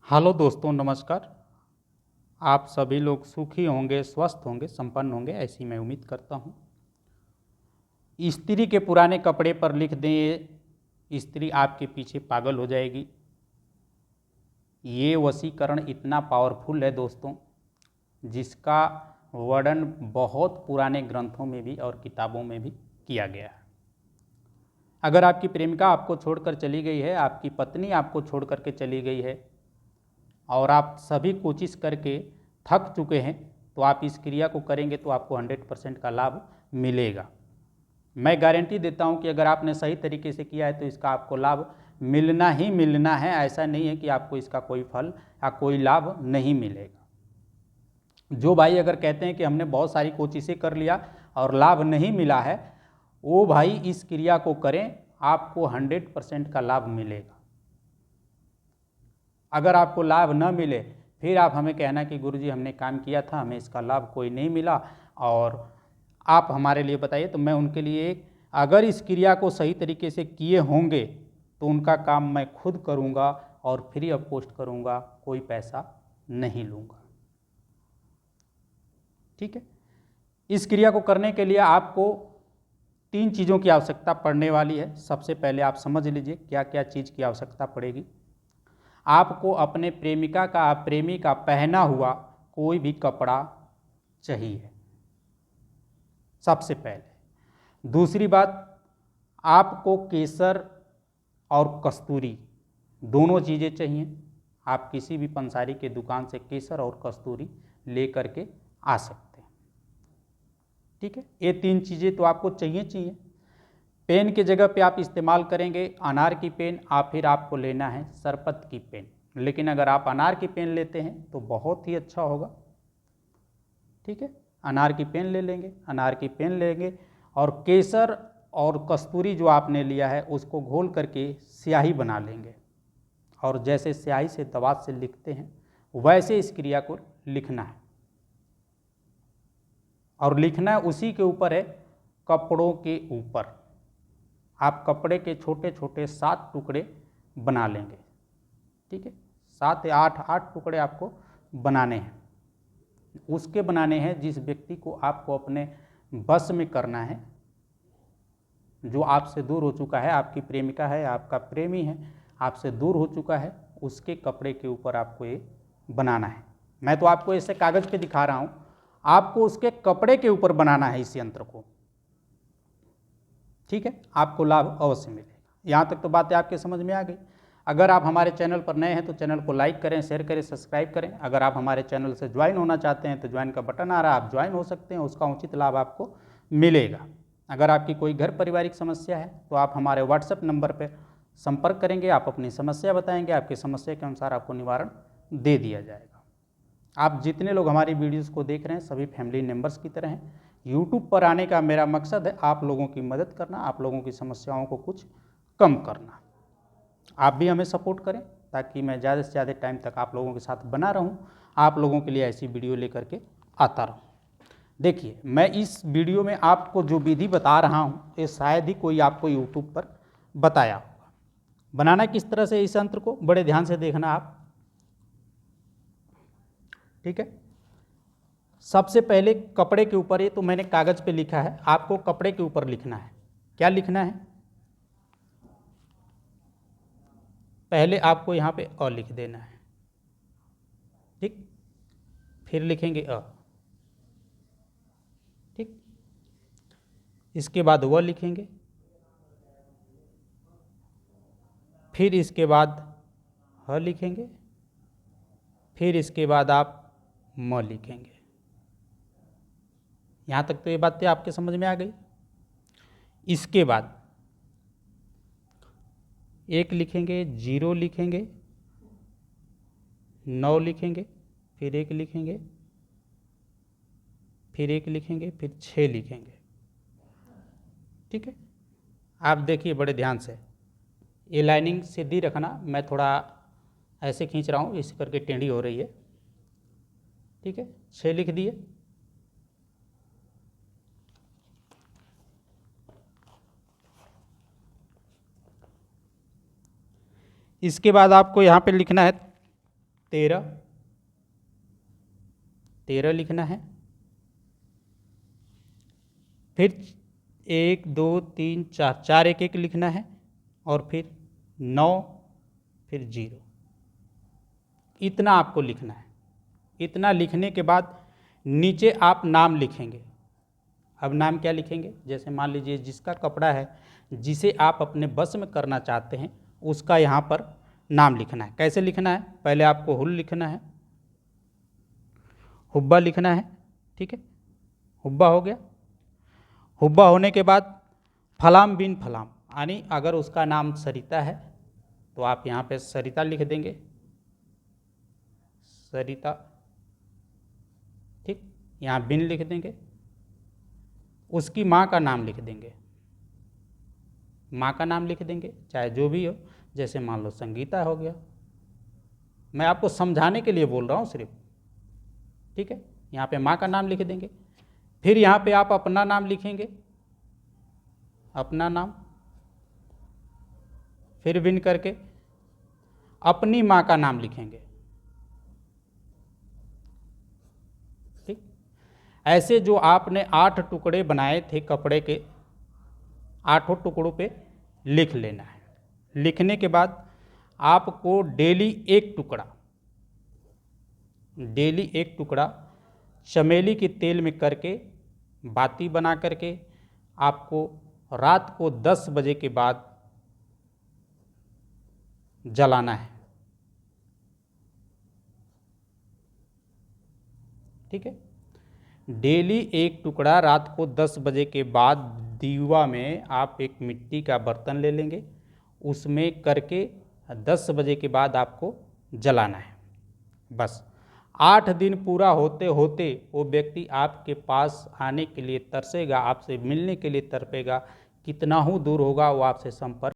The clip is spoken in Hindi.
हेलो दोस्तों, नमस्कार। आप सभी लोग सुखी होंगे, स्वस्थ होंगे, संपन्न होंगे, ऐसी मैं उम्मीद करता हूँ। स्त्री के पुराने कपड़े पर लिख दें, स्त्री आपके पीछे पागल हो जाएगी। ये वशीकरण इतना पावरफुल है दोस्तों, जिसका वर्णन बहुत पुराने ग्रंथों में भी और किताबों में भी किया गया है। अगर आपकी प्रेमिका आपको छोड़कर चली गई है, आपकी पत्नी आपको छोड़ करके चली गई है और आप सभी कोशिश करके थक चुके हैं, तो आप इस क्रिया को करेंगे तो आपको 100% का लाभ मिलेगा। मैं गारंटी देता हूं कि अगर आपने सही तरीके से किया है तो इसका आपको लाभ मिलना ही मिलना है। ऐसा नहीं है कि आपको इसका कोई फल या कोई लाभ नहीं मिलेगा। जो भाई अगर कहते हैं कि हमने बहुत सारी कोशिशें कर लिया और लाभ नहीं मिला है, वो भाई इस क्रिया को करें, आपको 100% का लाभ मिलेगा। अगर आपको लाभ न मिले फिर आप हमें कहना कि गुरुजी हमने काम किया था, हमें इसका लाभ कोई नहीं मिला और आप हमारे लिए बताइए, तो मैं उनके लिए अगर इस क्रिया को सही तरीके से किए होंगे तो उनका काम मैं खुद करूंगा और फ्री ऑफ कॉस्ट करूंगा, कोई पैसा नहीं लूँगा। ठीक है। इस क्रिया को करने के लिए आपको 3 चीज़ों की आवश्यकता पड़ने वाली है। सबसे पहले आप समझ लीजिए क्या क्या चीज़ की आवश्यकता पड़ेगी। आपको अपने प्रेमिका का, प्रेमी का पहना हुआ कोई भी कपड़ा चाहिए, सबसे पहले। दूसरी बात, आपको केसर और कस्तूरी दोनों चीज़ें चाहिए। आप किसी भी पंसारी के दुकान से केसर और कस्तूरी ले करके आ सकते हैं। ठीक है, ये 3 चीज़ें तो आपको चाहिए। पेन की जगह पे आप इस्तेमाल करेंगे अनार की पेन, फिर आपको लेना है सरपत की पेन। लेकिन अगर आप अनार की पेन लेते हैं तो बहुत ही अच्छा होगा। ठीक है, अनार की पेन ले लेंगे, अनार की पेन लेंगे और केसर और कस्तूरी जो आपने लिया है उसको घोल करके स्याही बना लेंगे। और जैसे स्याही से दवात से लिखते हैं वैसे इस क्रिया को लिखना है। और लिखना उसी के ऊपर है, कपड़ों के ऊपर। आप कपड़े के छोटे छोटे 7 टुकड़े बना लेंगे। ठीक है, 7 या 8 टुकड़े आपको बनाने हैं। उसके बनाने हैं जिस व्यक्ति को आपको अपने बस में करना है, जो आपसे दूर हो चुका है, आपकी प्रेमिका है, आपका प्रेमी है, आपसे दूर हो चुका है, उसके कपड़े के ऊपर आपको ये बनाना है। मैं तो आपको ऐसे कागज़ पे दिखा रहा हूँ, आपको उसके कपड़े के ऊपर बनाना है इस यंत्र को। ठीक है, आपको लाभ अवश्य मिलेगा। यहाँ तक तो बातें आपके समझ में आ गई। अगर आप हमारे चैनल पर नए हैं तो चैनल को लाइक करें, शेयर करें, सब्सक्राइब करें। अगर आप हमारे चैनल से ज्वाइन होना चाहते हैं तो ज्वाइन का बटन आ रहा है, आप ज्वाइन हो सकते हैं, उसका उचित लाभ आपको मिलेगा। अगर आपकी कोई घर पारिवारिक समस्या है तो आप हमारे व्हाट्सएप नंबर पर संपर्क करेंगे, आप अपनी समस्या बताएंगे, आपकी समस्या के अनुसार आपको निवारण दे दिया जाएगा। आप जितने लोग हमारी वीडियोज़ को देख रहे हैं सभी फैमिली मेम्बर्स की तरह हैं। यूट्यूब पर आने का मेरा मकसद है आप लोगों की मदद करना, आप लोगों की समस्याओं को कुछ कम करना। आप भी हमें सपोर्ट करें ताकि मैं ज़्यादा से ज़्यादा टाइम तक आप लोगों के साथ बना रहूं, आप लोगों के लिए ऐसी वीडियो लेकर के आता रहूं। देखिए, मैं इस वीडियो में आपको जो विधि बता रहा हूं ये शायद ही कोई आपको यूट्यूब पर बताया होगा। बनाना किस तरह से इस यंत्र को बड़े ध्यान से देखना आप। ठीक है, सबसे पहले कपड़े के ऊपर, ये तो मैंने कागज़ पे लिखा है, आपको कपड़े के ऊपर लिखना है। क्या लिखना है? पहले आपको यहाँ पे अ लिख देना है। ठीक, फिर लिखेंगे अ। ठीक, इसके बाद व लिखेंगे, फिर इसके बाद ह लिखेंगे, फिर इसके बाद आप म लिखेंगे। यहाँ तक तो ये बातें आपके समझ में आ गई। इसके बाद 1 लिखेंगे, 0 लिखेंगे, 9 लिखेंगे, फिर 1 लिखेंगे, फिर 1 लिखेंगे, फिर 6 लिखेंगे। ठीक है, आप देखिए बड़े ध्यान से, ये लाइनिंग सीधी रखना। मैं थोड़ा ऐसे खींच रहा हूँ, इस करके टेढ़ी हो रही है। ठीक है, 6 लिख दिए। इसके बाद आपको यहाँ पे लिखना है 13 13 लिखना है। फिर 1 2 3 4 4 एक एक लिखना है और फिर 9 फिर 0, इतना आपको लिखना है। इतना लिखने के बाद नीचे आप नाम लिखेंगे। अब नाम क्या लिखेंगे? जैसे मान लीजिए जिसका कपड़ा है, जिसे आप अपने बस में करना चाहते हैं, उसका यहाँ पर नाम लिखना है। कैसे लिखना है? पहले आपको हुल लिखना है, हुब्बा लिखना है, ठीक है, हुब्बा हो गया। हुब्बा होने के बाद फलाम बिन फलाम, यानी अगर उसका नाम सरिता है तो आप यहाँ पे सरिता लिख देंगे, सरिता, ठीक। यहाँ बिन लिख देंगे, उसकी माँ का नाम लिख देंगे, माँ का नाम लिख देंगे, चाहे जो भी हो, जैसे मान लो संगीता हो गया। मैं आपको समझाने के लिए बोल रहा हूँ सिर्फ, ठीक है। यहाँ पे माँ का नाम लिख देंगे। फिर यहाँ पे आप अपना नाम लिखेंगे, अपना नाम, फिर बिन करके अपनी माँ का नाम लिखेंगे, ठीक। ऐसे जो आपने 8 टुकड़े बनाए थे कपड़े के, 8 टुकड़ों पे लिख लेना है। लिखने के बाद आपको डेली एक टुकड़ा चमेली के तेल में करके बाती बना करके आपको रात को 10 बजे के बाद जलाना है, ठीक है। डेली एक टुकड़ा रात को 10 बजे के बाद दीवा में आप एक मिट्टी का बर्तन ले लेंगे, उसमें करके 10 बजे के बाद आपको जलाना है। बस 8 दिन पूरा होते होते वो व्यक्ति आपके पास आने के लिए तरसेगा, आपसे मिलने के लिए तड़पेगा। कितना ही दूर होगा वो आपसे संपर्क